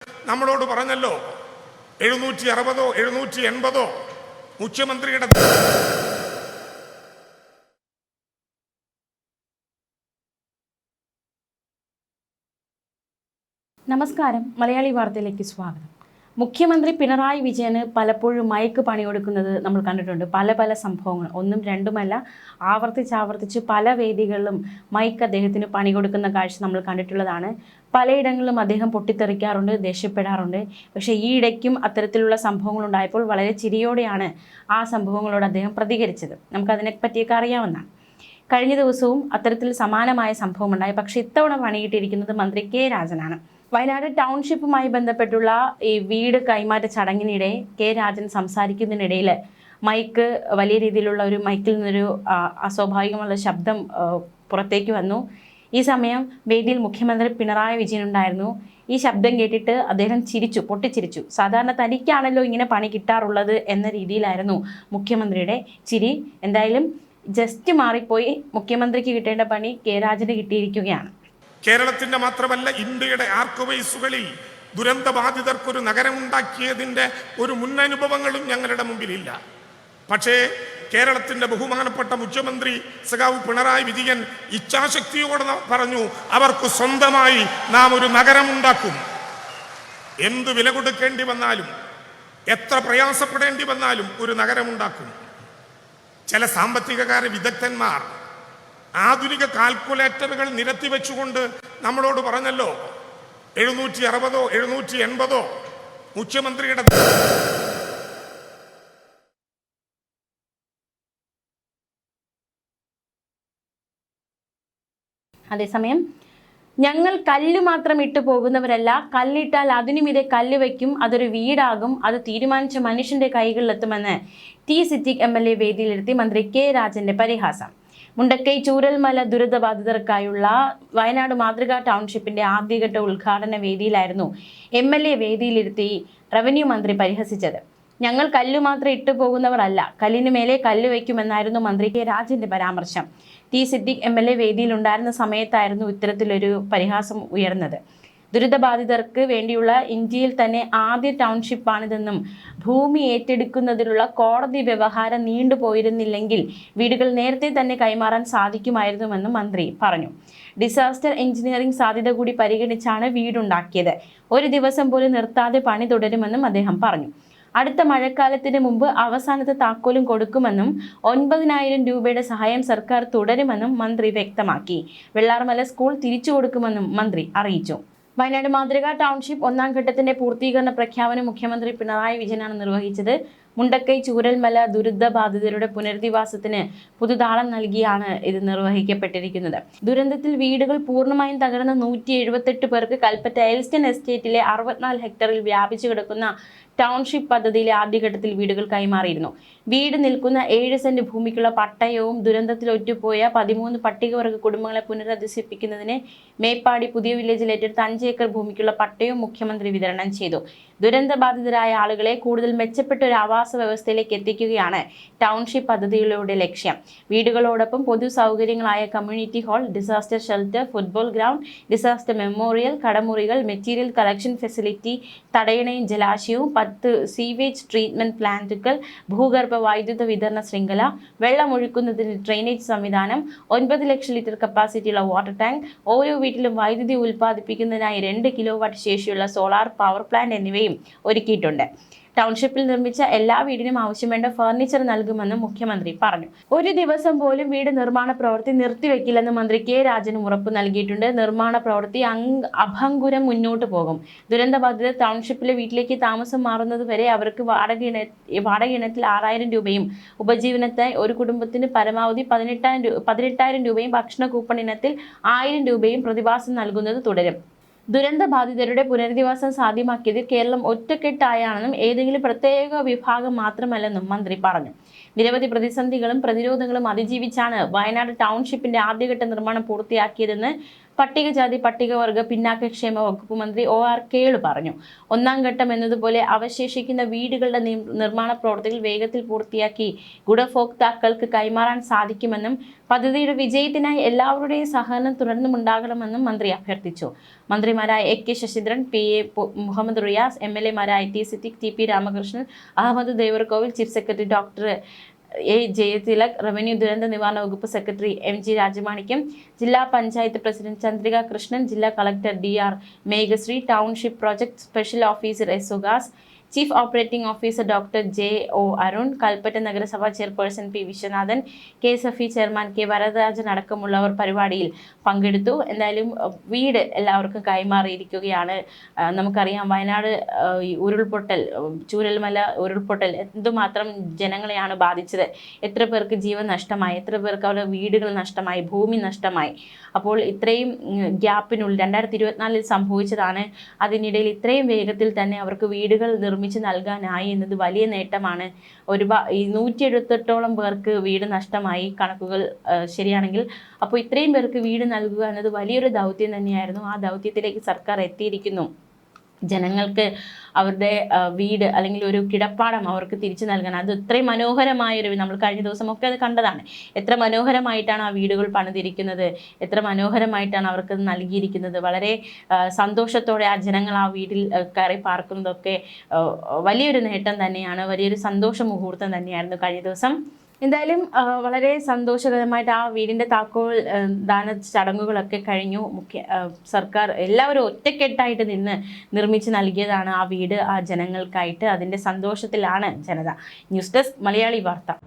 നമ്മളോട് പറഞ്ഞല്ലോ 760 780 മുഖ്യമന്ത്രിയുടെ നമസ്കാരം, മലയാളി വാർത്തയിലേക്ക് സ്വാഗതം. മുഖ്യമന്ത്രി പിണറായി വിജയന് പലപ്പോഴും മയക്ക് പണിയെടുക്കുന്നത് നമ്മൾ കണ്ടിട്ടുണ്ട്. പല സംഭവങ്ങൾ, ഒന്നും രണ്ടുമല്ല, ആവർത്തിച്ച് പല വേദികളിലും മൈക്ക് അദ്ദേഹത്തിന് പണി കൊടുക്കുന്ന കാഴ്ച നമ്മൾ കണ്ടിട്ടുള്ളതാണ്. പലയിടങ്ങളിലും അദ്ദേഹം പൊട്ടിത്തെറിക്കാറുണ്ട്, ദേഷ്യപ്പെടാറുണ്ട്. പക്ഷേ ഈ ഇടയ്ക്കും അത്തരത്തിലുള്ള സംഭവങ്ങളുണ്ടായപ്പോൾ വളരെ ചിരിയോടെയാണ് ആ സംഭവങ്ങളോട് അദ്ദേഹം പ്രതികരിച്ചത്. നമുക്കതിനെപ്പറ്റിയൊക്കെ അറിയാവുന്നതാണ്. കഴിഞ്ഞ ദിവസവും അത്തരത്തിൽ സമാനമായ സംഭവമുണ്ടായി. പക്ഷേ ഇത്തവണ പണിയിട്ടിരിക്കുന്നത് മന്ത്രി കെ രാജനാണ്. വയനാട് ടൗൺഷിപ്പുമായി ബന്ധപ്പെട്ടുള്ള ഈ വീട് കൈമാറ്റ ചടങ്ങിനിടെ കെ രാജൻ സംസാരിക്കുന്നതിനിടയിൽ മൈക്ക് വലിയ രീതിയിലുള്ള ഒരു മൈക്കിൽ നിന്നൊരു അസ്വാഭാവികമുള്ള ശബ്ദം പുറത്തേക്ക് വന്നു. ഈ സമയം വേദിയിൽ മുഖ്യമന്ത്രി പിണറായി വിജയൻ ഉണ്ടായിരുന്നു. ഈ ശബ്ദം കേട്ടിട്ട് അദ്ദേഹം പൊട്ടിച്ചിരിച്ചു. സാധാരണ തനിക്കാണല്ലോ ഇങ്ങനെ പണി കിട്ടാറുള്ളത് എന്ന രീതിയിലായിരുന്നു മുഖ്യമന്ത്രിയുടെ ചിരി. എന്തായാലും ജസ്റ്റ് മാറിപ്പോയി. മുഖ്യമന്ത്രിക്ക് കിട്ടേണ്ട പണി കെ രാജന് കിട്ടിയിരിക്കുകയാണ്. കേരളത്തിന്റെ മാത്രമല്ല, ഇന്ത്യയുടെ ആർക്കവൈസുകളിൽ ദുരന്തബാധിതർക്കൊരു നഗരമുണ്ടാക്കിയതിൻ്റെ ഒരു മുന്നനുഭവങ്ങളും ഞങ്ങളുടെ മുമ്പിലില്ല. പക്ഷേ കേരളത്തിന്റെ ബഹുമാനപ്പെട്ട മുഖ്യമന്ത്രി സഖാവ് പിണറായി വിജയൻ ഇച്ഛാശക്തിയോടെ പറഞ്ഞു, അവർക്ക് സ്വന്തമായി നാം ഒരു നഗരമുണ്ടാക്കും. എന്ത് വില കൊടുക്കേണ്ടി വന്നാലും, എത്ര പ്രയാസപ്പെടേണ്ടി വന്നാലും ഒരു നഗരമുണ്ടാക്കും. ചില സാമ്പത്തികകാര്യ വിദഗ്ധന്മാർ ആധുനിക കാൽക്കുലേറ്ററുകൾ നിരത്തി വെച്ചുകൊണ്ട് നമ്മളോട് പറഞ്ഞല്ലോ 760 780 മുഖ്യമന്ത്രിയുടെ അതേസമയം ഞങ്ങൾ കല്ല് മാത്രം ഇട്ടു പോകുന്നവരല്ല, കല്ലിട്ടാൽ അതിനുമിതെ കല്ല് വയ്ക്കും, അതൊരു വീടാകും, അത് തീരുമാനിച്ച മനുഷ്യന്റെ കൈകളിലെത്തുമെന്ന് ടി സിദ്ദിഖ് MLA വേദിയിലെത്തി മന്ത്രി കെ രാജന്റെ പരിഹാസം. മുണ്ടക്കൈ ചൂരൽമല ദുരിതബാധിതർക്കായുള്ള വയനാട് മാതൃകാ ടൗൺഷിപ്പിന്റെ ആദ്യഘട്ട ഉദ്ഘാടന വേദിയിലായിരുന്നു MLA വേദിയിലിരുത്തി റവന്യൂ മന്ത്രി പരിഹസിച്ചത്. ഞങ്ങൾ കല്ല് മാത്രം ഇട്ടു പോകുന്നവർ അല്ല, കല്ലിന് മേലെ കല്ല് വയ്ക്കുമെന്നായിരുന്നു മന്ത്രി കെ രാജന്റെ പരാമർശം. ടി സിദ്ദിഖ് MLA വേദിയിലുണ്ടായിരുന്ന സമയത്തായിരുന്നു ഇത്തരത്തിലൊരു പരിഹാസം ഉയർന്നത്. ദുരിതബാധിതർക്ക് വേണ്ടിയുള്ള ഇന്ത്യയിൽ തന്നെ ആദ്യ ടൗൺഷിപ്പാണിതെന്നും ഭൂമി ഏറ്റെടുക്കുന്നതിലുള്ള കോടതി വ്യവഹാരം നീണ്ടുപോയിരുന്നില്ലെങ്കിൽ വീടുകൾ നേരത്തെ തന്നെ കൈമാറാൻ സാധിക്കുമായിരുന്നുവെന്നും മന്ത്രി പറഞ്ഞു. ഡിസാസ്റ്റർ എഞ്ചിനീയറിംഗ് സാധ്യത കൂടി പരിഗണിച്ചാണ് വീടുണ്ടാക്കിയത്. ഒരു ദിവസം പോലും നിർത്താതെ പണി തുടരുമെന്നും അദ്ദേഹം പറഞ്ഞു. അടുത്ത മഴക്കാലത്തിന് മുമ്പ് അവസാനത്തെ താക്കോലും കൊടുക്കുമെന്നും 9,000 രൂപയുടെ സഹായം സർക്കാർ തുടരുമെന്നും മന്ത്രി വ്യക്തമാക്കി. വെള്ളാർമല സ്കൂൾ തിരിച്ചു കൊടുക്കുമെന്നും മന്ത്രി അറിയിച്ചു. വയനാട് മാതൃകാ ടൗൺഷിപ്പ് ഒന്നാം ഘട്ടത്തിന്റെ പൂർത്തീകരണ പ്രഖ്യാപനം മുഖ്യമന്ത്രി പിണറായി വിജയനാണ് നിർവഹിച്ചത്. മുണ്ടക്കൈ ചൂരൽമല ദുരിതബാധിതരുടെ പുനരധിവാസത്തിന് പുതുതാളം നൽകിയാണ് ഇത് നിർവഹിക്കപ്പെട്ടിരിക്കുന്നത്. ദുരന്തത്തിൽ വീടുകൾ പൂർണ്ണമായും തകർന്ന 178 പേർക്ക് കൽപ്പറ്റ എൽസ്റ്റൺ എസ്റ്റേറ്റിലെ 64 ഹെക്ടറിൽ വ്യാപിച്ചു കിടക്കുന്ന ടൗൺഷിപ്പ് പദ്ധതിയിലെ ആദ്യഘട്ടത്തിൽ വീടുകൾ കൈമാറിയിരുന്നു. വീട് നിൽക്കുന്ന 7 സെന്റ് ഭൂമിക്കുള്ള പട്ടയവും ദുരന്തത്തിൽ ഒറ്റുപോയ 13 പട്ടികവർഗ കുടുംബങ്ങളെ പുനരധിവസിപ്പിക്കുന്നതിന് മേപ്പാടി പുതിയ വില്ലേജിൽ ഏറ്റെടുത്ത 5 ഏക്കർ ഭൂമിക്കുള്ള പട്ടയവും മുഖ്യമന്ത്രി വിതരണം ചെയ്തു. ദുരന്തബാധിതരായ ആളുകളെ കൂടുതൽ മെച്ചപ്പെട്ട ഒരു ആവാസ വ്യവസ്ഥയിലേക്ക് എത്തിക്കുകയാണ് ടൗൺഷിപ്പ് പദ്ധതികളുടെ ലക്ഷ്യം. വീടുകളോടൊപ്പം പൊതു സൗകര്യങ്ങളായ community hall, disaster shelter, football ground, disaster memorial, കടമുറികൾ, മെറ്റീരിയൽ കളക്ഷൻ ഫെസിലിറ്റി, തടയണയും ജലാശയവും, 10 സീവേജ് ട്രീറ്റ്മെന്റ് പ്ലാന്റുകൾ, ഭൂഗർഭ വൈദ്യുത വിതരണ ശൃംഖല, വെള്ളമൊഴുക്കുന്നതിന് ഡ്രെയിനേജ് സംവിധാനം, 9 ലക്ഷം ലിറ്റർ കപ്പാസിറ്റിയുള്ള വാട്ടർ ടാങ്ക്, ഓരോ വീട്ടിലും വൈദ്യുതി ഉൽപ്പാദിപ്പിക്കുന്നതിനായി 2 കിലോവാട്ട് ശേഷിയുള്ള സോളാർ പവർ പ്ലാന്റ് എന്നിവയും ഒരുക്കിയിട്ടുണ്ട്. ടൗൺഷിപ്പിൽ നിർമ്മിച്ച എല്ലാ വീടിനും ആവശ്യവേണ്ട ഫർണിച്ചർ നൽകുമെന്നും മുഖ്യമന്ത്രി പറഞ്ഞു. ഒരു ദിവസം പോലും വീട് നിർമ്മാണ പ്രവൃത്തി നിർത്തിവെക്കില്ലെന്ന് മന്ത്രി കെ രാജനും ഉറപ്പ് നൽകിയിട്ടുണ്ട്. നിർമ്മാണ പ്രവൃത്തി അഭംഗുരം മുന്നോട്ട് പോകും. ദുരന്തബാധിത ടൗൺഷിപ്പിലെ വീട്ടിലേക്ക് താമസം മാറുന്നത് വരെ അവർക്ക് വാടക ഇനത്തിൽ 6,000 രൂപയും ഉപജീവനത്തിനായി ഒരു കുടുംബത്തിന് പരമാവധി 18,000 രൂപയും ഭക്ഷണ കൂപ്പൺ ഇനത്തിൽ 1,000 രൂപയും പ്രതിമാസം നൽകുന്നത് തുടരും. ദുരന്തബാധിതരുടെ പുനരധിവാസം സാധ്യമാക്കിയത് കേരളം ഒറ്റക്കെട്ടായാണെന്നും ഏതെങ്കിലും പ്രത്യേക വിഭാഗം മാത്രമല്ലെന്നും മന്ത്രി പറഞ്ഞു. നിരവധി പ്രതിസന്ധികളും പ്രതിരോധങ്ങളും അതിജീവിച്ചാണ് വയനാട് ടൗൺഷിപ്പിന്റെ ആദ്യഘട്ട നിർമ്മാണം പൂർത്തിയാക്കിയതെന്ന് പട്ടികജാതി പട്ടികവർഗ പിന്നാക്കക്ഷേമ വകുപ്പ് മന്ത്രി OR കേളു പറഞ്ഞു. ഒന്നാം ഘട്ടം എന്നതുപോലെ അവശേഷിക്കുന്ന വീടുകളുടെ നിർമ്മാണ പ്രവൃത്തികൾ വേഗത്തിൽ പൂർത്തിയാക്കി ഗുണഭോക്താക്കൾക്ക് കൈമാറാൻ സാധിക്കുമെന്നും പദ്ധതിയുടെ വിജയത്തിനായി എല്ലാവരുടെയും സഹകരണം തുടർന്നുമുണ്ടാകണമെന്നും മന്ത്രി അഭ്യർത്ഥിച്ചു. മന്ത്രിമാരായ AK Saseendran, PA Muhammad Riyas, MLA മാരായ T Siddique, TP Ramakrishnan, Ahamed Devarkovil, chief secretary doctor A Jayathilak, revenue ദുരന്ത നിവാരണ വകുപ്പ് സെക്രട്ടറി MG രാജമാണിക്യം, ജില്ലാ പഞ്ചായത്ത് പ്രസിഡന്റ് ചന്ദ്രിക കൃഷ്ണൻ, ജില്ലാ collector DR Meghashree, township project special officer S Suhas, chief operating officer doctor JO Arun, Kalpetta നഗരസഭ chairperson P Viswanathan, KSFE chairman K Varadarajan അടക്കമുള്ളവർ പരിപാടിയിൽ പങ്കെടുത്തു. എന്തായാലും വീട് എല്ലാവർക്കും കൈമാറിയിരിക്കുകയാണ്. നമുക്കറിയാം, വയനാട് ഉരുൾപൊട്ടൽ, ചൂരൽമല ഉരുൾപൊട്ടൽ എന്തുമാത്രം ജനങ്ങളെയാണ് ബാധിച്ചത്. എത്ര പേർക്ക് ജീവൻ നഷ്ടമായി, എത്ര പേർക്ക് അവരുടെ വീടുകൾ നഷ്ടമായി, ഭൂമി നഷ്ടമായി. അപ്പോൾ ഇത്രയും ഗ്യാപ്പിനുള്ളിൽ 2024 സംഭവിച്ചതാണ്. അതിനിടയിൽ ഇത്രയും വേഗത്തിൽ തന്നെ അവർക്ക് വീടുകൾ നിർമ്മിച്ച് നൽകാനായി എന്നത് വലിയ നേട്ടമാണ്. 178ഓളം പേർക്ക് വീട് നഷ്ടമായി, കണക്കുകൾ ശരിയാണെങ്കിൽ. അപ്പോൾ ഇത്രയും പേർക്ക് വീട് നൽകുക എന്നത് വലിയൊരു ദൗത്യം തന്നെയായിരുന്നു. ആ ദൗത്യത്തിലേക്ക് സർക്കാർ എത്തിയിരിക്കുന്നു. ജനങ്ങൾക്ക് അവരുടെ വീട് അല്ലെങ്കിൽ ഒരു കിടപ്പാടം അവർക്ക് തിരിച്ചു നൽകണം. അത് ഇത്രയും മനോഹരമായൊരു, നമ്മൾ കഴിഞ്ഞ ദിവസമൊക്കെ അത് കണ്ടതാണ്. എത്ര മനോഹരമായിട്ടാണ് ആ വീടുകൾ പണിതിരിക്കുന്നത്, എത്ര മനോഹരമായിട്ടാണ് അവർക്ക് നൽകിയിരിക്കുന്നത്. വളരെ സന്തോഷത്തോടെ ആ ജനങ്ങൾ ആ വീട്ടിൽ കയറി പാർക്കുന്നതൊക്കെ വലിയൊരു നേട്ടം തന്നെയാണ്, വലിയൊരു സന്തോഷ മുഹൂർത്തം തന്നെയായിരുന്നു കഴിഞ്ഞ ദിവസം. എന്തായാലും വളരെ സന്തോഷകരമായിട്ട് ആ വീടിൻ്റെ താക്കോൽ ദാന ചടങ്ങുകളൊക്കെ കഴിഞ്ഞു. സർക്കാർ എല്ലാവരും ഒറ്റക്കെട്ടായിട്ട് നിന്ന് നിർമ്മിച്ച് നൽകിയതാണ് ആ വീട് ആ ജനങ്ങൾക്കായിട്ട്. അതിൻ്റെ സന്തോഷത്തിലാണ് ജനത. ന്യൂസ് ഡെസ്ക് മലയാളി വാർത്ത.